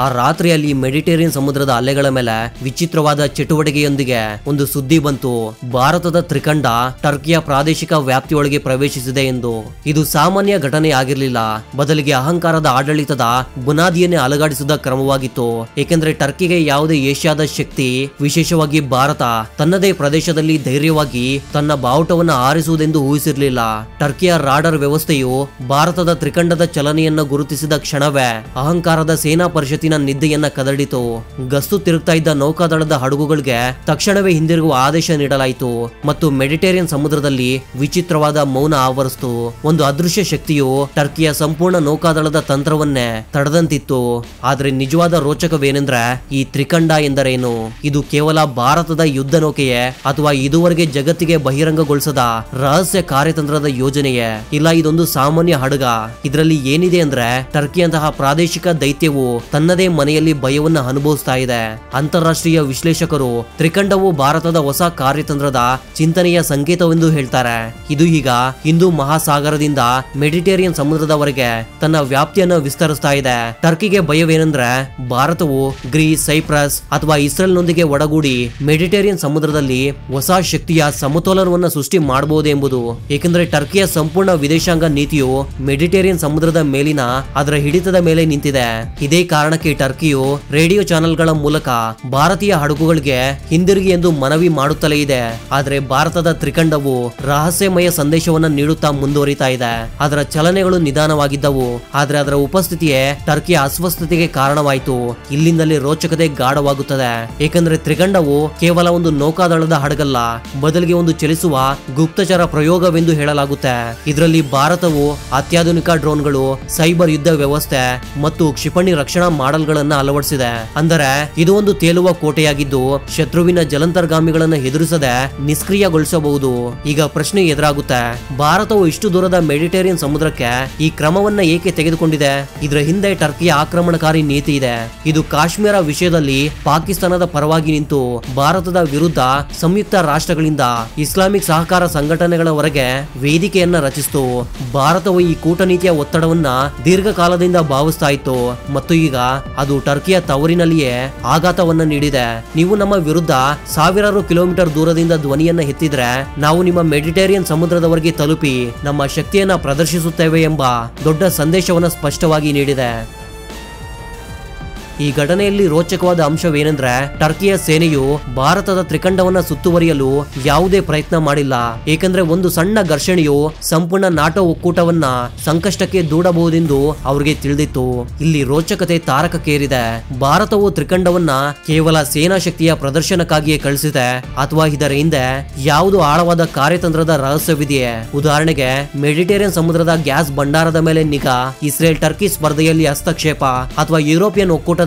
ಆ ರಾತ್ರಿಯಲ್ಲಿ ಮೆಡಿಟೇರಿಯನ್ ಸಮುದ್ರದ ಅಲೆಗಳ ಮೇಲೆ ವಿಚಿತ್ರವಾದ ಚಟುವಟಿಕೆಯೊಂದಿಗೆ ಒಂದು ಸುದ್ದಿ ಬಂತು. ಭಾರತದ ತ್ರಿಕಂಡ ಟರ್ಕಿಯ ಪ್ರಾದೇಶಿಕ ವ್ಯಾಪ್ತಿಯೊಳಗೆ ಪ್ರವೇಶಿಸಿದೆ ಎಂದು. ಇದು ಸಾಮಾನ್ಯ ಘಟನೆ ಆಗಿರಲಿಲ್ಲ, ಬದಲಿಗೆ ಅಹಂಕಾರದ ಆಡಳಿತದ ಬುನಾದಿಯನ್ನೇ ಅಲುಗಾಡಿಸಿದ ಕ್ರಮವಾಗಿತ್ತು. ಏಕೆಂದ್ರೆ ಟರ್ಕಿಗೆ ಯಾವುದೇ ಏಷ್ಯಾದ ಶಕ್ತಿ, ವಿಶೇಷವಾಗಿ ಭಾರತ, ತನ್ನದೇ ಪ್ರದೇಶದಲ್ಲಿ ಧೈರ್ಯವಾಗಿ ತನ್ನ ಬಾವುಟವನ್ನು ಆರಿಸುವುದೆಂದು ಊಹಿಸಿರಲಿಲ್ಲ. ಟರ್ಕಿಯ ರಾಡರ್ ವ್ಯವಸ್ಥೆಯು ಭಾರತದ ತ್ರಿಕಂಡದ ಚಲನೆಯನ್ನು ಗುರುತಿಸಿದ ಕ್ಷಣವೇ ಅಹಂಕಾರದ ಸೇನಾ ಪರಿಷತ್ತಿನ ನಿದ್ದೆಯನ್ನ ಕದಡಿತು. ಗಸ್ತು ತಿರುಗ್ತಾ ಇದ್ದ ನೌಕಾದಳದ ಹಡಗುಗಳಿಗೆ ತಕ್ಷಣವೇ ಹಿಂದಿರುಗುವ ಆದೇಶ ನೀಡಲಾಯಿತು ಮತ್ತು ಮೆಡಿಟೇರಿಯನ್ ಸಮುದ್ರದಲ್ಲಿ ವಿಚಿತ್ರವಾದ ಮೌನ ಆವರಿಸಿತು. ಒಂದು ಅದೃಶ್ಯ ಶಕ್ತಿಯು ಟರ್ಕಿಯ ಸಂಪೂರ್ಣ ನೌಕಾದಳದ ತಂತ್ರವನ್ನೇ ತಡೆದಂತಿತ್ತು. ಆದ್ರೆ ನಿಜವಾದ ರೋಚಕವೇನೆಂದ್ರೆ ಈ ತ್ರಿಕಂಡ ಎಂದರೇನು? ಇದು ಕೇವಲ ಭಾರತದ ಯುದ್ಧ ನೌಕೆಯೇ ಅಥವಾ ಇದುವರೆಗೆ ಜಗತ್ತಿಗೆ ಬಹಿರಂಗಗೊಳಿಸದ ರಹಸ್ಯ ಕಾರ್ಯತಂತ್ರದ ಯೋಜನೆಯೇ? ಇಲ್ಲ, ಇದೊಂದು ಸಾಮಾನ್ಯ ಹಡಗ. ಇದರಲ್ಲಿ ಏನಿದೆ ಅಂದ್ರೆ ಟರ್ಕಿಯಂತಹ ಪ್ರಾದೇಶಿಕ ದೈತ್ಯವು ತನ್ನದೇ ಮನೆಯಲ್ಲಿ ಭಯವನ್ನು ಅನುಭವಿಸ್ತಾ ಇದೆ. ಅಂತಾರಾಷ್ಟ್ರೀಯ ವಿಶ್ಲೇಷಕರು ತ್ರಿಕಂಡವು ಭಾರತದ ಹೊಸ ಕಾರ್ಯತಂತ್ರದ ಚಿಂತನೆಯ ಸಂಕೇತವೆಂದು ಹೇಳ್ತಾರೆ. ಇದು ಈಗ ಹಿಂದೂ ಮಹಾಸಾಗರದಿಂದ ಮೆಡಿಟೇರಿಯನ್ ಸಮುದ್ರದವರೆಗೆ ತನ್ನ ವ್ಯಾಪ್ತಿಯನ್ನು ವಿಸ್ತರಿಸ್ತಾ ಇದೆ. ಟರ್ಕಿಗೆ ಭಯವೇನೆಂದ್ರೆ ಭಾರತವು ಗ್ರೀಸ್, ಸೈಪ್ರಸ್ ಅಥವಾ ಇಸ್ರೇಲ್ನೊಂದಿಗೆ ಒಡಗೂಡಿ ಮೆಡಿಟೇರಿಯನ್ ಸಮುದ್ರದಲ್ಲಿ ಹೊಸ ಶಕ್ತಿಯ ಸಮತೋಲನವನ್ನು ಸೃಷ್ಟಿ ಮಾಡಬಹುದು ಎಂಬುದು. ಏಕೆಂದ್ರೆ ಟರ್ಕಿಯ ಸಂಪೂರ್ಣ ವಿದೇಶಾಂಗ ನೀತಿಯು ಮೆಡಿಟೇರಿಯನ್ ಸಮುದ್ರದ ಮೇಲಿನ ಅದರ ಹಿಡಿತದ ಮೇಲೆ ನಿಂತಿದೆ. ಇದೇ ಕಾರಣಕ್ಕೆ ಟರ್ಕಿಯು ರೇಡಿಯೋ ಚಾನೆಲ್ಗಳ ಮೂಲಕ ಭಾರತೀಯ ಹಡಗುಗಳಿಗೆ ಹಿಂದಿರುಗಿ ಎಂದು ಮನವಿ ಮಾಡುತ್ತಲೇ ಇದೆ. ಆದ್ರೆ ಭಾರತದ ತ್ರಿಕಂಡವು ರಹಸ್ಯಮಯ ಸಂದೇಶವನ್ನ ನೀಡುತ್ತಾ ಮುಂದುವರಿತಾ ಇದೆ. ಅದರ ಚಲನೆಗಳು ನಿಧಾನವಾಗಿದ್ದವು, ಆದ್ರೆ ಅದರ ಉಪಸ್ಥಿತಿಯೇ ಟರ್ಕಿಯ ಅಸ್ವಸ್ಥತೆಗೆ ಕಾರಣವಾಯಿತು. ಇಲ್ಲಿಂದಲೇ ರೋಚಕತೆ ಗಾಢವಾಗುತ್ತದೆ. ಏಕೆಂದ್ರೆ ತ್ರಿಕಂಡವು ಕೇವಲ ಒಂದು ನೌಕಾದಳದ ಹಡಗಲ್ಲ, ಬದಲಿಗೆ ಒಂದು ಚಲಿಸುವ ಗುಪ್ತಚರ ಪ್ರಯೋಗವೆಂದು ಹೇಳಲಾಗುತ್ತೆ. ಇದರಲ್ಲಿ ಭಾರತವು ಅತ್ಯಾಧುನಿಕ ಡ್ರೋನ್ಗಳು, ಸೈಬರ್ ಯುದ್ಧ ವ್ಯವಸ್ಥೆ ಮತ್ತು ಕ್ಷಿಪಣಿ ರಕ್ಷಣಾ ಮಾಡೆಲ್ಗಳನ್ನ ಅಳವಡಿಸಿದೆ. ಅಂದರೆ ಇದು ಒಂದು ತೇಲುವ ಕೋಟೆಯಾಗಿದ್ದು ಶತ್ರುವಿನ ಜಲಂತರ್ಗಾಮಿಗಳನ್ನು ಎದುರಿಸದೆ ನಿಷ್ಕ್ರಿಯಗೊಳಿಸಬಹುದು. ಈಗ ಪ್ರಶ್ನೆ ಎದುರಾಗುತ್ತೆ, ಭಾರತವು ಇಷ್ಟು ದೂರದ ಮೆಡಿಟೇರಿಯನ್ ಸಮುದ್ರಕ್ಕೆ ಈ ಕ್ರಮವನ್ನ ಏಕೆ ತೆಗೆದುಕೊಂಡಿದೆ? ಇದರ ಹಿಂದೆ ಟರ್ಕಿಯ ಆಕ್ರಮಣಕಾರಿ ನೀತಿ ಇದೆ. ಇದು ಕಾಶ್ಮೀರ ವಿಷಯದಲ್ಲಿ ಪಾಕಿಸ್ತಾನದ ಪರವಾಗಿ ನಿಂತು ಭಾರತದ ವಿರುದ್ಧ ಸಂಯುಕ್ತ ರಾಷ್ಟ್ರಗಳಿಂದ ಇಸ್ಲಾಮಿಕ್ ಸಹಕಾರ ಸಂಘಟನೆಗಳವರೆಗೆ ವೇದಿಕೆಯನ್ನ ರಚಿಸಿತು. ಭಾರತವು ಈ ಕೂಟನೀತಿಯ ಒತ್ತಡವನ್ನ ದೀರ್ಘಕಾಲದಿಂದ ಭಾವಿಸ್ತಾ ಇತ್ತು ಮತ್ತು ಈಗ ಅದು ಟರ್ಕಿಯ ತವರಿನಲ್ಲಿಯೇ ಆಘಾತವನ್ನ ನೀಡಿದೆ. ನೀವು ನಮ್ಮ ವಿರುದ್ಧ ಸಾವಿರಾರು ಕಿಲೋಮೀಟರ್ ದೂರದಿಂದ ಧ್ವನಿಯನ್ನ ಎತ್ತಿದ್ರೆ ನಾವು ನಿಮ್ಮ ಮೆಡಿಟೇರಿಯನ್ ಸಮುದ್ರದವರೆಗೆ ತಲುಪಿ ನಮ್ಮ ಶಕ್ತಿಯನ್ನ ಪ್ರದರ್ಶಿಸುತ್ತೇವೆ ಎಂಬ ದೊಡ್ಡ ಸಂದೇಶವನ್ನ ಸ್ಪಷ್ಟವಾಗಿ ನೀಡಿದೆ. ಈ ಘಟನೆಯಲ್ಲಿ ರೋಚಕವಾದ ಅಂಶವೇನೆಂದ್ರೆ ಟರ್ಕಿಯ ಸೇನೆಯು ಭಾರತದ ತ್ರಿಕಂಡವನ್ನ ಸುತ್ತುವರಿಯಲು ಯಾವುದೇ ಪ್ರಯತ್ನ ಮಾಡಿಲ್ಲ. ಏಕೆಂದ್ರೆ ಒಂದು ಸಣ್ಣ ಘರ್ಷಣೆಯು ಸಂಪೂರ್ಣ ನಾಟೋ ಒಕ್ಕೂಟವನ್ನ ಸಂಕಷ್ಟಕ್ಕೆ ದೂಡಬಹುದೆಂದು ಅವರಿಗೆ ತಿಳಿದಿತ್ತು. ಇಲ್ಲಿ ರೋಚಕತೆ ತಾರಕಕ್ಕೇರಿದೆ. ಭಾರತವು ತ್ರಿಕಂಡವನ್ನ ಕೇವಲ ಸೇನಾ ಶಕ್ತಿಯ ಪ್ರದರ್ಶನಕ್ಕಾಗಿಯೇ ಕಳಿಸಿದೆ ಅಥವಾ ಇದರ ಹಿಂದೆ ಯಾವುದು ಆಳವಾದ ಕಾರ್ಯತಂತ್ರದ ರಹಸ್ಯವಿದೆಯೇ? ಉದಾಹರಣೆಗೆ ಮೆಡಿಟೇರಿಯನ್ ಸಮುದ್ರದ ಗ್ಯಾಸ್ ಭಂಡಾರದ ಮೇಲೆ ನಿಗಾ, ಇಸ್ರೇಲ್ ಟರ್ಕಿ ಸ್ಪರ್ಧೆಯಲ್ಲಿ ಹಸ್ತಕ್ಷೇಪ ಅಥವಾ ಯುರೋಪಿಯನ್ ಒಕ್ಕೂಟ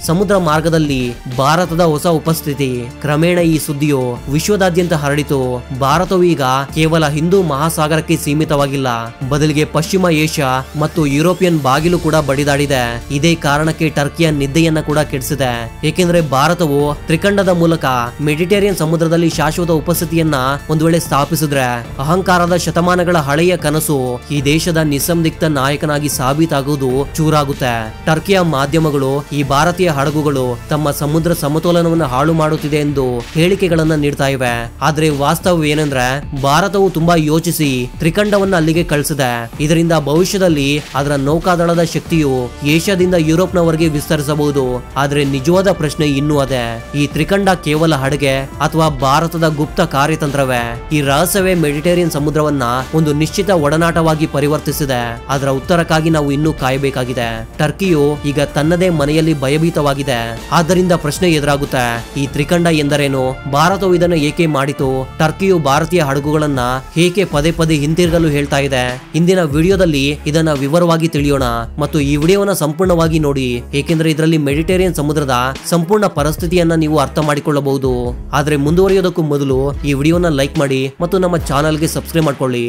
ಸಮುದ್ರ ಮಾರ್ಗದಲ್ಲಿ ಭಾರತದ ಹೊಸ ಉಪಸ್ಥಿತಿ. ಕ್ರಮೇಣ ಈ ಸುದ್ದಿಯು ವಿಶ್ವದಾದ್ಯಂತ ಹರಡಿತು. ಭಾರತವು ಈಗ ಕೇವಲ ಹಿಂದೂ ಮಹಾಸಾಗರಕ್ಕೆ ಸೀಮಿತವಾಗಿಲ್ಲ, ಬದಲಿಗೆ ಪಶ್ಚಿಮ ಏಷ್ಯಾ ಮತ್ತು ಯುರೋಪಿಯನ್ ಬಾಗಿಲು ಕೂಡ ಬಡಿದಾಡಿದೆ. ಇದೇ ಕಾರಣಕ್ಕೆ ಟರ್ಕಿಯ ನಿದ್ದೆಯನ್ನ ಕೂಡ ಕೆಡಿಸಿದೆ. ಏಕೆಂದ್ರೆ ಭಾರತವು ತ್ರಿಕಂಡದ ಮೂಲಕ ಮೆಡಿಟೇರಿಯನ್ ಸಮುದ್ರದಲ್ಲಿ ಶಾಶ್ವತ ಉಪಸ್ಥಿತಿಯನ್ನ ಒಂದು ವೇಳೆ ಸ್ಥಾಪಿಸಿದ್ರೆ ಅಹಂಕಾರದ ಶತಮಾನಗಳ ಹಳೆಯ ಕನಸು ಈ ದೇಶದ ನಿಸ್ಸಂದಿಗ್ಧ ನಾಯಕನಾಗಿ ಸಾಬೀತಾಗುವುದು ಚೂರಾಗುತ್ತೆ. ಟರ್ಕಿಯ ಮಾಧ್ಯಮಗಳು ಈ ಭಾರತೀಯ ಹಡಗುಗಳು ತಮ್ಮ ಸಮುದ್ರ ಸಮತೋಲನವನ್ನು ಹಾಳು ಮಾಡುತ್ತಿದೆ ಎಂದು ಹೇಳಿಕೆಗಳನ್ನ ನೀಡ್ತಾ ಇವೆ. ಆದ್ರೆ ವಾಸ್ತವವೇನೆಂದ್ರೆ ಭಾರತವು ತುಂಬಾ ಯೋಚಿಸಿ ತ್ರಿಕಂಡವನ್ನ ಅಲ್ಲಿಗೆ ಕಳಿಸಿದೆ. ಇದರಿಂದ ಭವಿಷ್ಯದಲ್ಲಿ ಅದರ ನೌಕಾದಳದ ಶಕ್ತಿಯು ಏಷ್ಯಾದಿಂದ ಯುರೋಪ್ನವರೆಗೆ ವಿಸ್ತರಿಸಬಹುದು. ಆದ್ರೆ ನಿಜವಾದ ಪ್ರಶ್ನೆ ಇನ್ನೂ ಅದೇ, ಈ ತ್ರಿಕಂಡ ಕೇವಲ ಹಡಗೆ ಅಥವಾ ಭಾರತದ ಗುಪ್ತ ಕಾರ್ಯತಂತ್ರವೇ? ಈ ರಹಸ್ಯವೇ ಮೆಡಿಟೇರಿಯನ್ ಸಮುದ್ರವನ್ನ ಒಂದು ನಿಶ್ಚಿತ ಒಡನಾಟವಾಗಿ ಪರಿವರ್ತಿಸಿದೆ? ಅದರ ಉತ್ತರಕ್ಕಾಗಿ ನಾವು ಇನ್ನೂ ಕಾಯಬೇಕಾಗಿದೆ. ಟರ್ಕಿಯು ಈಗ ತನ್ನದೇ ಮನೆಯಲ್ಲಿ ಭಯಭೀತವಾಗಿದೆ. ಆದ್ದರಿಂದ ಪ್ರಶ್ನೆ ಎದುರಾಗುತ್ತೆ, ಈ ತ್ರಿಕಂಡ ಎಂದರೇನು? ಭಾರತವು ಇದನ್ನು ಏಕೆ ಮಾಡಿತು? ಟರ್ಕಿಯು ಭಾರತೀಯ ಹಡಗುಗಳನ್ನ ಏಕೆ ಪದೇ ಪದೇ ಹಿಂತಿರುಗಲು ಹೇಳ್ತಾ ಇದೆ? ಇಂದಿನ ವಿಡಿಯೋದಲ್ಲಿ ಇದನ್ನ ವಿವರವಾಗಿ ತಿಳಿಯೋಣ ಮತ್ತು ಈ ವಿಡಿಯೋನ ಸಂಪೂರ್ಣವಾಗಿ ನೋಡಿ, ಏಕೆಂದ್ರೆ ಇದರಲ್ಲಿ ಮೆಡಿಟೇರಿಯನ್ ಸಮುದ್ರದ ಸಂಪೂರ್ಣ ಪರಿಸ್ಥಿತಿಯನ್ನ ನೀವು ಅರ್ಥ ಮಾಡಿಕೊಳ್ಳಬಹುದು. ಆದ್ರೆ ಮುಂದುವರಿಯೋದಕ್ಕೂ ಮೊದಲು ಈ ವಿಡಿಯೋನ ಲೈಕ್ ಮಾಡಿ ಮತ್ತು ನಮ್ಮ ಚಾನೆಲ್ಗೆ ಸಬ್ಸ್ಕ್ರೈಬ್ ಮಾಡ್ಕೊಳ್ಳಿ.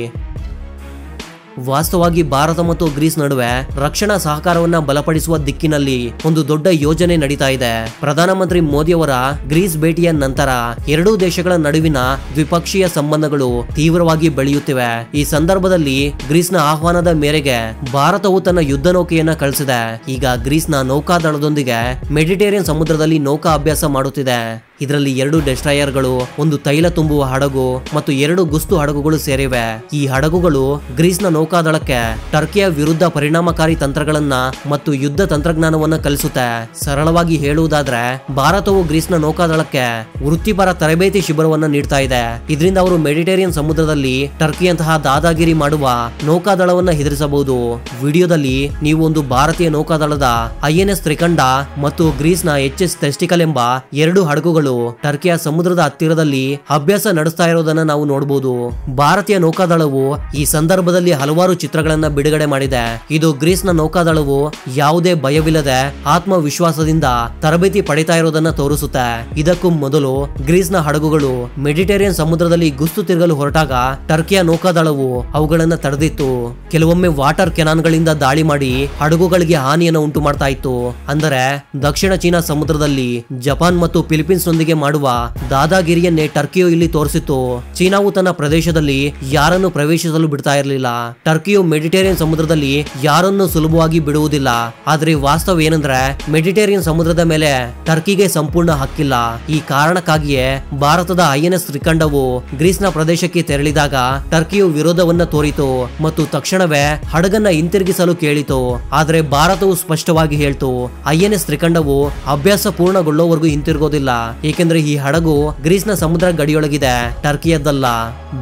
ವಾಸ್ತವವಾಗಿ ಭಾರತ ಮತ್ತು ಗ್ರೀಸ್ ನಡುವೆ ರಕ್ಷಣಾ ಸಹಕಾರವನ್ನ ಬಲಪಡಿಸುವ ದಿಕ್ಕಿನಲ್ಲಿ ಒಂದು ದೊಡ್ಡ ಯೋಜನೆ ನಡೀತಾ ಇದೆ. ಪ್ರಧಾನಮಂತ್ರಿ ಮೋದಿಯವರ ಗ್ರೀಸ್ ಭೇಟಿಯ ನಂತರ ಎರಡೂ ದೇಶಗಳ ನಡುವಿನ ದ್ವಿಪಕ್ಷೀಯ ಸಂಬಂಧಗಳು ತೀವ್ರವಾಗಿ ಬೆಳೆಯುತ್ತಿವೆ. ಈ ಸಂದರ್ಭದಲ್ಲಿ ಗ್ರೀಸ್ನ ಆಹ್ವಾನದ ಮೇರೆಗೆ ಭಾರತವು ತನ್ನ ಯುದ್ಧ ನೌಕೆಯನ್ನ ಕಳಿಸಿದೆ. ಈಗ ಗ್ರೀಸ್ನ ನೌಕಾದಳದೊಂದಿಗೆ ಮೆಡಿಟೇರಿಯನ್ ಸಮುದ್ರದಲ್ಲಿ ನೌಕಾ ಅಭ್ಯಾಸ ಮಾಡುತ್ತಿದೆ. ಇದರಲ್ಲಿ 2 ಡೆಸ್ಟ್ರಾಯರ್ಗಳು, ಒಂದು ತೈಲ ತುಂಬುವ ಹಡಗು ಮತ್ತು 2 ಗುಸ್ತು ಹಡಗುಗಳು ಸೇರಿವೆ. ಈ ಹಡಗುಗಳು ಗ್ರೀಸ್ನ ನೌಕಾದಳಕ್ಕೆ ಟರ್ಕಿಯ ವಿರುದ್ಧ ಪರಿಣಾಮಕಾರಿ ತಂತ್ರಗಳನ್ನ ಮತ್ತು ಯುದ್ಧ ತಂತ್ರಜ್ಞಾನವನ್ನ ಕಲಿಸುತ್ತೆ. ಸರಳವಾಗಿ ಹೇಳುವುದಾದ್ರೆ ಭಾರತವು ಗ್ರೀಸ್ನ ನೌಕಾದಳಕ್ಕೆ ವೃತ್ತಿಪರ ತರಬೇತಿ ಶಿಬಿರವನ್ನ ನೀಡ್ತಾ ಇದೆ. ಇದರಿಂದ ಅವರು ಮೆಡಿಟೇರಿಯನ್ ಸಮುದ್ರದಲ್ಲಿ ಟರ್ಕಿಯಂತಹ ದಾದಾಗಿರಿ ಮಾಡುವ ನೌಕಾದಳವನ್ನ ಹೆದರಿಸಬಹುದು. ವಿಡಿಯೋದಲ್ಲಿ ನೀವು ಒಂದು ಭಾರತೀಯ ನೌಕಾದಳದ INS ತ್ರಿಕಂಡ ಮತ್ತು ಗ್ರೀಸ್ನ HS ಟೆಸ್ಟಿಕಲ್ ಎಂಬ 2 ಹಡಗುಗಳು ಟರ್ಕಿಯ ಸಮುದ್ರದ ಹತ್ತಿರದಲ್ಲಿ ಅಭ್ಯಾಸ ನಡೆಸ್ತಾ ಇರೋದನ್ನ ನಾವು ನೋಡಬಹುದು. ಭಾರತೀಯ ನೌಕಾದಳವು ಈ ಸಂದರ್ಭದಲ್ಲಿ ಹಲವಾರು ಚಿತ್ರಗಳನ್ನ ಬಿಡುಗಡೆ ಮಾಡಿದೆ. ಇದು ಗ್ರೀಸ್ನ ನೌಕಾದಳವು ಯಾವುದೇ ಭಯವಿಲ್ಲದೆ ಆತ್ಮವಿಶ್ವಾಸದಿಂದ ತರಬೇತಿ ಪಡಿತಾ ಇರೋದನ್ನ ತೋರಿಸುತ್ತೆ. ಇದಕ್ಕೂ ಮೊದಲು ಗ್ರೀಸ್ನ ಹಡಗುಗಳು ಮೆಡಿಟೇರಿಯನ್ ಸಮುದ್ರದಲ್ಲಿ ಗುಸ್ತು ತಿರುಗಲು ಹೊರಟಾಗ ಟರ್ಕಿಯ ನೌಕಾದಳವು ಅವುಗಳನ್ನ ತಡೆದಿತ್ತು. ಕೆಲವೊಮ್ಮೆ ವಾಟರ್ ಕೆನಾನ್ಗಳಿಂದ ದಾಳಿ ಮಾಡಿ ಹಡಗುಗಳಿಗೆ ಹಾನಿಯನ್ನು ಉಂಟು ಮಾಡ್ತಾ ಇತ್ತು. ಅಂದರೆ ದಕ್ಷಿಣ ಚೀನಾ ಸಮುದ್ರದಲ್ಲಿ ಜಪಾನ್ ಮತ್ತು ಫಿಲಿಪೀನ್ಸ್ ನೊಂದಿಗೆ ಮಾಡುವ ದಾದಾಗಿರಿಯನ್ನೇ ಟರ್ಕಿಯು ಇಲ್ಲಿ ತೋರಿಸಿತ್ತು. ಚೀನಾವು ತನ್ನ ಪ್ರದೇಶದಲ್ಲಿ ಯಾರನ್ನು ಪ್ರವೇಶಿಸಲು ಬಿಡ್ತಾ ಇರಲಿಲ್ಲ. ಟರ್ಕಿಯು ಮೆಡಿಟೇರಿಯನ್ ಸಮುದ್ರದಲ್ಲಿ ಯಾರನ್ನು ಸುಲಭವಾಗಿ ಬಿಡುವುದಿಲ್ಲ. ಆದ್ರೆ ವಾಸ್ತವ ಏನಂದ್ರೆ ಮೆಡಿಟೇರಿಯನ್ ಸಮುದ್ರದ ಮೇಲೆ ಟರ್ಕಿಗೆ ಸಂಪೂರ್ಣ ಹಕ್ಕಿಲ್ಲ. ಈ ಕಾರಣಕ್ಕಾಗಿಯೇ ಭಾರತದ INS ತ್ರಿಕಂಡವು ಗ್ರೀಸ್ನ ಪ್ರದೇಶಕ್ಕೆ ತೆರಳಿದಾಗ ಟರ್ಕಿಯು ವಿರೋಧವನ್ನ ತೋರಿತು ಮತ್ತು ತಕ್ಷಣವೇ ಹಡಗನ್ನ ಹಿಂತಿರುಗಿಸಲು ಕೇಳಿತು. ಆದ್ರೆ ಭಾರತವು ಸ್ಪಷ್ಟವಾಗಿ ಹೇಳ್ತು, INS ತ್ರಿಕಂಡವು ಅಭ್ಯಾಸ ಪೂರ್ಣಗೊಳ್ಳುವವರೆಗೂ ಹಿಂತಿರುಗೋದಿಲ್ಲ. ಏಕೆಂದ್ರೆ ಈ ಹಡಗು ಗ್ರೀಸ್ನ ಸಮುದ್ರ ಗಡಿಯೊಳಗಿದೆ, ಟರ್ಕಿಯದ್ದಲ್ಲ.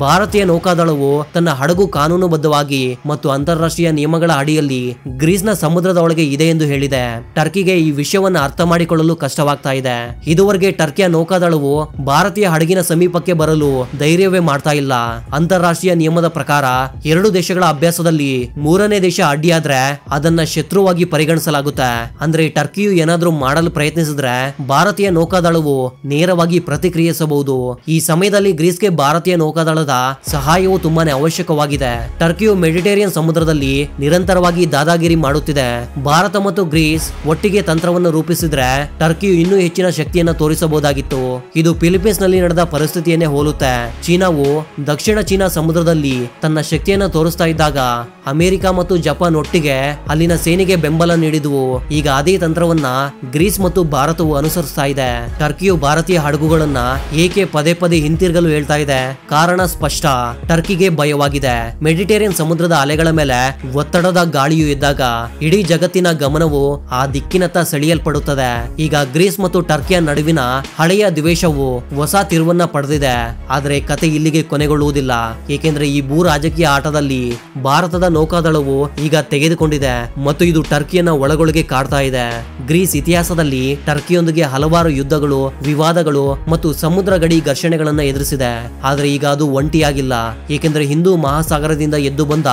ಭಾರತೀಯ ನೌಕಾದಳವು ತನ್ನ ಹಡಗು ಕಾನೂನುಬದ್ಧವಾಗಿ ಮತ್ತು ಅಂತಾರಾಷ್ಟ್ರೀಯ ನಿಯಮಗಳ ಅಡಿಯಲ್ಲಿ ಗ್ರೀಸ್ನ ಸಮುದ್ರದ ಒಳಗೆ ಇದೆ ಎಂದು ಹೇಳಿದೆ. ಟರ್ಕಿಗೆ ಈ ವಿಷಯವನ್ನು ಅರ್ಥ ಮಾಡಿಕೊಳ್ಳಲು ಕಷ್ಟವಾಗ್ತಾ ಇದೆ. ಇದುವರೆಗೆ ಟರ್ಕಿಯ ನೌಕಾದಳವು ಭಾರತೀಯ ಹಡಗಿನ ಸಮೀಪಕ್ಕೆ ಬರಲು ಧೈರ್ಯವೇ ಮಾಡ್ತಾ ಇಲ್ಲ. ಅಂತಾರಾಷ್ಟ್ರೀಯ ನಿಯಮದ ಪ್ರಕಾರ 2 ದೇಶಗಳ ಅಭ್ಯಾಸದಲ್ಲಿ 3ನೇ ದೇಶ ಅಡ್ಡಿಯಾದ್ರೆ ಅದನ್ನ ಶತ್ರುವಾಗಿ ಪರಿಗಣಿಸಲಾಗುತ್ತೆ. ಅಂದ್ರೆ ಟರ್ಕಿಯು ಏನಾದ್ರೂ ಮಾಡಲು ಪ್ರಯತ್ನಿಸಿದ್ರೆ ಭಾರತೀಯ ನೌಕಾದಳವು ನೇರವಾಗಿ ಪ್ರತಿಕ್ರಿಯಿಸಬಹುದು. ಈ ಸಮಯದಲ್ಲಿ ಗ್ರೀಸ್ಗೆ ಭಾರತೀಯ ನೌಕಾದಳದ ಸಹಾಯವು ತುಂಬಾನೇ ಅವಶ್ಯಕವಾಗಿದೆ. ಟರ್ಕಿಯು ಮೆಡಿಟೇರಿಯನ್ ಸಮುದ್ರದಲ್ಲಿ ನಿರಂತರವಾಗಿ ದಾದಾಗಿರಿ ಮಾಡುತ್ತಿದೆ. ಭಾರತ ಮತ್ತು ಗ್ರೀಸ್ ಒಟ್ಟಿಗೆ ತಂತ್ರವನ್ನು ರೂಪಿಸಿದ್ರೆ ಟರ್ಕಿಯು ಇನ್ನೂ ಹೆಚ್ಚಿನ ಶಕ್ತಿಯನ್ನು ತೋರಿಸಬಹುದಾಗಿತ್ತು. ಇದು ಫಿಲಿಪೀನ್ಸ್ ನಲ್ಲಿ ನಡೆದ ಪರಿಸ್ಥಿತಿಯನ್ನೇ ಹೋಲುತ್ತೆ. ಚೀನಾವು ದಕ್ಷಿಣ ಚೀನಾ ಸಮುದ್ರದಲ್ಲಿ ತನ್ನ ಶಕ್ತಿಯನ್ನು ತೋರಿಸ್ತಾ ಇದ್ದಾಗ ಅಮೆರಿಕ ಮತ್ತು ಜಪಾನ್ ಒಟ್ಟಿಗೆ ಅಲ್ಲಿನ ಸೇನೆಗೆ ಬೆಂಬಲ ನೀಡಿದ್ವು. ಈಗ ಅದೇ ತಂತ್ರವನ್ನ ಗ್ರೀಸ್ ಮತ್ತು ಭಾರತವು ಅನುಸರಿಸ್ತಾ ಇದೆ. ಟರ್ಕಿಯು ಭಾರತೀಯ ಹಡಗುಗಳನ್ನ ಏಕೆ ಪದೇ ಪದೇ ಹಿಂತಿರುಗಲು ಹೇಳ್ತಾ ಇದೆ? ಕಾರಣ ಸ್ಪಷ್ಟ. ಟರ್ಕಿಗೆ ಭಯವಾಗಿದೆ. ಮೆಡಿಟೇರಿಯನ್ ಸಮುದ್ರದ ಅಲೆಗಳ ಮೇಲೆ ಒತ್ತಡದ ಗಾಳಿಯು ಇದ್ದಾಗ ಇಡೀ ಜಗತ್ತಿನ ಗಮನವು ಆ ದಿಕ್ಕಿನತ್ತ ಸೆಳೆಯಲ್ಪಡುತ್ತದೆ. ಈಗ ಗ್ರೀಸ್ ಮತ್ತು ಟರ್ಕಿಯ ನಡುವಿನ ಹಳೆಯ ದ್ವೇಷವು ಹೊಸ ತಿರುವನ್ನ ಪಡೆದಿದೆ. ಆದರೆ ಕತೆ ಇಲ್ಲಿಗೆ ಕೊನೆಗೊಳ್ಳುವುದಿಲ್ಲ. ಏಕೆಂದ್ರೆ ಈ ಭೂ ರಾಜಕೀಯ ಆಟದಲ್ಲಿ ಭಾರತದ ನೌಕಾದಳವು ಈಗ ತೆಗೆದುಕೊಂಡಿದೆ ಮತ್ತು ಇದು ಟರ್ಕಿಯನ್ನ ಒಳಗೊಳಗೆ ಕಾಡ್ತಾ ಇದೆ. ಗ್ರೀಸ್ ಇತಿಹಾಸದಲ್ಲಿ ಟರ್ಕಿಯೊಂದಿಗೆ ಹಲವಾರು ಯುದ್ಧಗಳು, ವಿವಾದಗಳು ಮತ್ತು ಸಮುದ್ರ ಗಡಿ ಘರ್ಷಣೆಗಳನ್ನ ಎದುರಿಸಿದೆ. ಆದ್ರೆ ಈಗ ಅದು ಒಂಟಿಯಾಗಿಲ್ಲ. ಏಕೆಂದ್ರೆ ಹಿಂದೂ ಮಹಾಸಾಗರದಿಂದ ಎದ್ದು ಬಂದ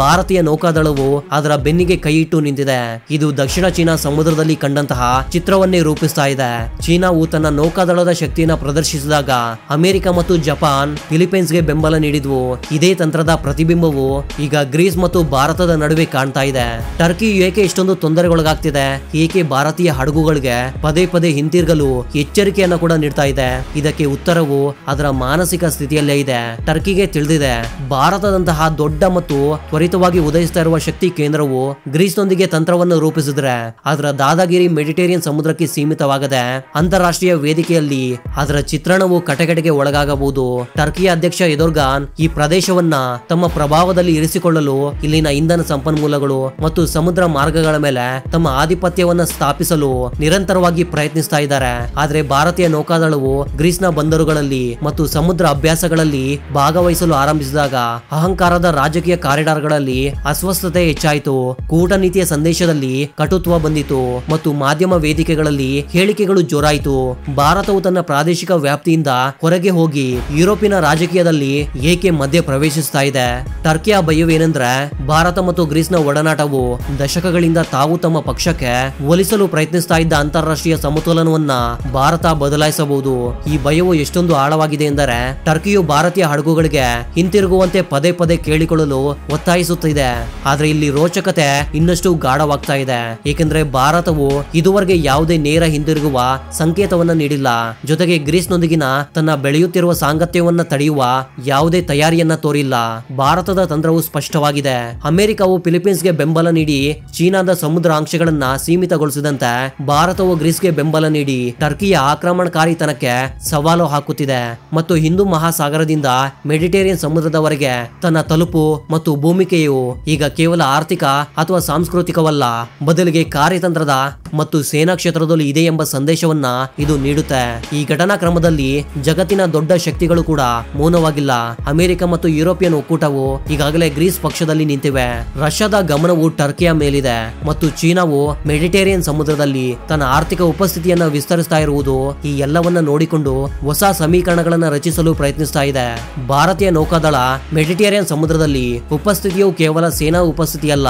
ಭಾರತೀಯ ನೌಕಾದಳವು ಅದರ ಬೆನ್ನಿಗೆ ಕೈ ಇಟ್ಟು ನಿಂತಿದೆ. ಇದು ದಕ್ಷಿಣ ಚೀನಾ ಸಮುದ್ರದಲ್ಲಿ ಕಂಡಂತಹ ಚಿತ್ರವನ್ನೇ ರೂಪಿಸ್ತಾ ಇದೆ. ಚೀನಾವು ತನ್ನ ನೌಕಾದಳದ ಶಕ್ತಿಯನ್ನ ಪ್ರದರ್ಶಿಸಿದಾಗ ಅಮೆರಿಕ ಮತ್ತು ಜಪಾನ್ ಫಿಲಿಪೈನ್ಸ್ಗೆ ಬೆಂಬಲ ನೀಡಿದ್ವು. ಇದೇ ತಂತ್ರದ ಪ್ರತಿಬಿಂಬವು ಈಗ ಗ್ರೀಸ್ ಮತ್ತು ಭಾರತದ ನಡುವೆ ಕಾಣ್ತಾ ಇದೆ. ಟರ್ಕಿ ಏಕೆ ಇಷ್ಟೊಂದು ತೊಂದರೆಗೊಳಗಾಗ್ತಿದೆ? ಏಕೆ ಭಾರತೀಯ ಹಡಗುಗಳಿಗೆ ಪದೇ ಪದೇ ಹಿಂತಿರುಗಲು ಎಚ್ಚರಿಕೆಯನ್ನ ಕೂಡ ನೀಡ್ತಾ ಇದೆ? ಇದಕ್ಕೆ ಉತ್ತರವು ಅದರ ಮಾನಸಿಕ ಸ್ಥಿತಿಯಲ್ಲೇ ಇದೆ. ಟರ್ಕಿಗೆ ತಿಳಿದಿದೆ, ಭಾರತದಂತಹ ದೊಡ್ಡ ಮತ್ತು ತ್ವರಿತವಾಗಿ ಉದಯಿಸ್ತಾ ಇರುವ ಶಕ್ತಿ ಕೇಂದ್ರವು ಗ್ರೀಸ್ನೊಂದಿಗೆ ತಂತ್ರವನ್ನು ರೂಪಿಸಿದ್ರೆ ಅದರ ದಾದಾಗಿರಿ ಮೆಡಿಟೇರಿಯನ್ ಸಮುದ್ರಕ್ಕೆ ಸೀಮಿತವಾಗದೆ ಅಂತಾರಾಷ್ಟ್ರೀಯ ವೇದಿಕೆಯಲ್ಲಿ ಅದರ ಚಿತ್ರಣವು ಕಟಕಟೆಗೆ ಒಳಗಾಗಬಹುದು. ಟರ್ಕಿಯ ಅಧ್ಯಕ್ಷ ಎರ್ಡೋಗಾನ್ ಈ ಪ್ರದೇಶವನ್ನ ತಮ್ಮ ಪ್ರಭಾವದಲ್ಲಿ ಇರಿಸಿಕೊಳ್ಳಲು ಇಲ್ಲಿನ ಇಂಧನ ಸಂಪನ್ಮೂಲಗಳು ಮತ್ತು ಸಮುದ್ರ ಮಾರ್ಗಗಳ ಮೇಲೆ ತಮ್ಮ ಆಧಿಪತ್ಯವನ್ನ ಸ್ಥಾಪಿಸಲು ನಿರಂತರವಾಗಿ ಪ್ರಯತ್ನಿಸ್ತಾ ಇದ್ದಾರೆ. ಆದ್ರೆ ಭಾರತೀಯ ನೌಕಾದಳವು ಗ್ರೀಸ್ನ ಬಂದರುಗಳಲ್ಲಿ ಮತ್ತು ಸಮುದ್ರ ಅಭ್ಯಾಸಗಳಲ್ಲಿ ಭಾಗವಹಿಸಲು ಆರಂಭಿಸಿದಾಗ ಅಹಂಕಾರದ ರಾಜಕೀಯ ಕಾರಿಡಾರ್ಗಳಲ್ಲಿ ಅಸ್ವಸ್ಥತೆ ಹೆಚ್ಚಾಯಿತು. ಕೂಟನೀತಿಯ ಸಂದೇಶದಲ್ಲಿ ಕಟುತ್ವ ಬಂದಿತು ಮತ್ತು ಮಾಧ್ಯಮ ವೇದಿಕೆಗಳಲ್ಲಿ ಹೇಳಿಕೆಗಳು ಜೋರಾಯಿತು. ಭಾರತವು ತನ್ನ ಪ್ರಾದೇಶಿಕ ವ್ಯಾಪ್ತಿಯಿಂದ ಹೊರಗೆ ಹೋಗಿ ಯುರೋಪಿನ ರಾಜಕೀಯದಲ್ಲಿ ಏಕೆ ಮಧ್ಯ ಪ್ರವೇಶಿಸ್ತಾ ಇದೆ? ಟರ್ಕಿಯ ಭಯವೇನೆಂದ್ರೆ ಭಾರತ ಮತ್ತು ಗ್ರೀಸ್ನ ಒಡನಾಟವು ದಶಕಗಳಿಂದ ತಾವು ತಮ್ಮ ಪಕ್ಷಕ್ಕೆ ಒಲಿಸಲು ಪ್ರಯತ್ನಿಸ್ತಾ ಇದ್ದ ಅಂತಾರಾಷ್ಟ್ರೀಯ ಸಮತೋಲನವನ್ನ ಭಾರತ ಬದಲಾಯಿಸಬಹುದು. ಈ ಭಯವು ಎಷ್ಟೊಂದು ಆಳವಾಗಿದೆ ಎಂದರೆ ಟರ್ಕಿಯು ಭಾರತೀಯ ಹಡಗುಗಳಿಗೆ ಹಿಂತಿರುಗುವಂತೆ ಪದೇ ಪದೇ ಕೇಳಿಕೊಳ್ಳಲು ಒತ್ತಾಯಿಸುತ್ತಿದೆ. ಆದ್ರೆ ಇಲ್ಲಿ ರೋಚಕತೆ ಇನ್ನಷ್ಟು ಗಾಢವಾಗ್ತಾ ಇದೆ, ಏಕೆಂದ್ರೆ ಭಾರತವು ಇದುವರೆಗೆ ಯಾವುದೇ ನೇರ ಹಿಂದಿರುಗುವ ಸಂಕೇತವನ್ನ ನೀಡಿಲ್ಲ. ಜೊತೆಗೆ ಗ್ರೀಸ್ನೊಂದಿಗಿನ ತನ್ನ ಬೆಳೆಯುತ್ತಿರುವ ಸಾಂಗತ್ಯವನ್ನ ತಡೆಯುವ ಯಾವುದೇ ತಯಾರಿಯನ್ನ ತೋರಿಲ್ಲ. ಭಾರತದ ತಂತ್ರವು ಸ್ಪಷ್ಟವಾಗಿದೆ. ಅಮೆರಿಕವು ಫಿಲಿಪೀನ್ಸ್ಗೆ ಬೆಂಬಲ ನೀಡಿ ಚೀನಾದ ಸಮುದ್ರ ಆಂಕ್ಷೆಗಳನ್ನ ಸೀಮಿತಗೊಳಿಸಿದಂತೆ ಭಾರತವು ಗ್ರೀಸ್ಗೆ ಬೆಂಬಲ ನೀಡಿ ಟರ್ಕಿಯ ಆಕ್ರಮಣಕಾರಿತನಕ್ಕೆ ಸವಾಲು ಹಾಕುತ್ತಿದೆ ಮತ್ತು ಹಿಂದೂ ಮಹಾಸಾಗರದಿಂದ ಮೆಡಿಟೇರಿಯನ್ ಸಮುದ್ರದವರೆಗೆ ತನ್ನ ತಲುಪು ಮತ್ತು ಭೂಮಿಕೆಯು ಈಗ ಕೇವಲ ಆರ್ಥಿಕ ಅಥವಾ ಸಾಂಸ್ಕೃತಿಕವಲ್ಲ, ಬದಲಿಗೆ ಕಾರ್ಯತಂತ್ರದ ಮತ್ತು ಸೇನಾ ಕ್ಷೇತ್ರದಲ್ಲಿ ಇದೆ ಎಂಬ ಸಂದೇಶವನ್ನ ಇದು ನೀಡುತ್ತೆ. ಈ ಘಟನಾ ಕ್ರಮದಲ್ಲಿ ಜಗತ್ತಿನ ದೊಡ್ಡ ಶಕ್ತಿಗಳು ಕೂಡ ಮೌನವಾಗಿಲ್ಲ. ಅಮೆರಿಕ ಮತ್ತು ಯುರೋಪಿಯನ್ ಒಕ್ಕೂಟವು ಈಗಾಗಲೇ ಗ್ರೀಸ್ ಪಕ್ಷದಲ್ಲಿ ನಿಂತಿವೆ. ರಷ್ಯಾದ ಗಮನವು ಟರ್ಕಿಯ ಮೇಲಿದೆ ಮತ್ತು ಚೀನಾವು ಮೆಡಿಟೇರಿಯನ್ ಸಮುದ್ರದಲ್ಲಿ ತನ್ನ ಆರ್ಥಿಕ ಉಪಸ್ಥಿತಿಯನ್ನ ವಿಸ್ತರಿಸ್ತಾ ಇರುವುದು ಈ ಎಲ್ಲವನ್ನ ನೋಡಿಕೊಂಡು ಹೊಸ ಸಮೀಕರಣಗಳನ್ನ ರಚಿಸಲು ಪ್ರಯತ್ನಿಸ್ತಾ ಇದೆ. ಭಾರತೀಯ ನೌಕಾದಳ ಮೆಡಿಟೇರಿಯನ್ ಸಮುದ್ರದಲ್ಲಿ ಉಪಸ್ಥಿತಿಯು ಕೇವಲ ಸೇನಾ ಉಪಸ್ಥಿತಿಯಲ್ಲ,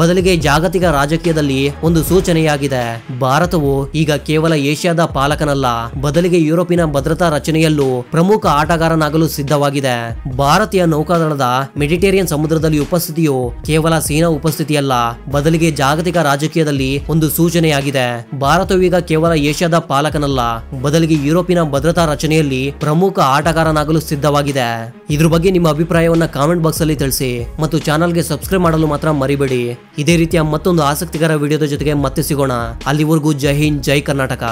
ಬದಲಿಗೆ ಜಾಗತಿಕ ರಾಜಕೀಯದಲ್ಲಿ ಒಂದು ಸೂಚನೆಯಾಗಿದೆ. ಭಾರತವು ಈಗ ಕೇವಲ ಏಷ್ಯಾದ ಪಾಲಕನಲ್ಲ, ಬದಲಿಗೆ ಯುರೋಪಿನ ಭದ್ರತಾ ರಚನೆಯಲ್ಲೂ ಪ್ರಮುಖ ಆಟಗಾರನಾಗಲು ಸಿದ್ಧವಾಗಿದೆ. ಭಾರತೀಯ ನೌಕಾದಳದ ಮೆಡಿಟೇರಿಯನ್ ಸಮುದ್ರದಲ್ಲಿ ಉಪಸ್ಥಿತಿಯು ಕೇವಲ ಸೇನಾ ಉಪಸ್ಥಿತಿಯಲ್ಲ, ಬದಲಿಗೆ ಜಾಗತಿಕ ರಾಜಕೀಯದಲ್ಲಿ ಒಂದು ಸೂಚನೆಯಾಗಿದೆ. ಭಾರತವು ಈಗ ಕೇವಲ ಏಷ್ಯಾದ ಪಾಲಕನಲ್ಲ, ಬದಲಿಗೆ ಯುರೋಪಿನ ಭದ್ರತಾ ರಚನೆಯಲ್ಲಿ ಪ್ರಮುಖ ಆಟಗಾರನಾಗಲು ಸಿದ್ಧವಾಗಿದೆ. ಇದ್ರ ಬಗ್ಗೆ ನಿಮ್ಮ ಅಭಿಪ್ರಾಯವನ್ನ ಕಾಮೆಂಟ್ ಬಾಕ್ಸ್ ಅಲ್ಲಿ ತಿಳಿಸಿ ಮತ್ತು ಚಾನಲ್ಗೆ ಸಬ್ಸ್ಕ್ರೈಬ್ ಮಾಡಲು ಮಾತ್ರ ಮರಿಬೇಡಿ. ಇದೇ ರೀತಿಯ ಮತ್ತೊಂದು ಆಸಕ್ತಿಕರ ವಿಡಿಯೋದ ಜೊತೆಗೆ ಮತ್ತೆ ಸಿಗೋಣ. ಅಲ್ಲಿವರೆಗೂ ಜೈ ಹಿಂದ್, ಜೈ ಕರ್ನಾಟಕ.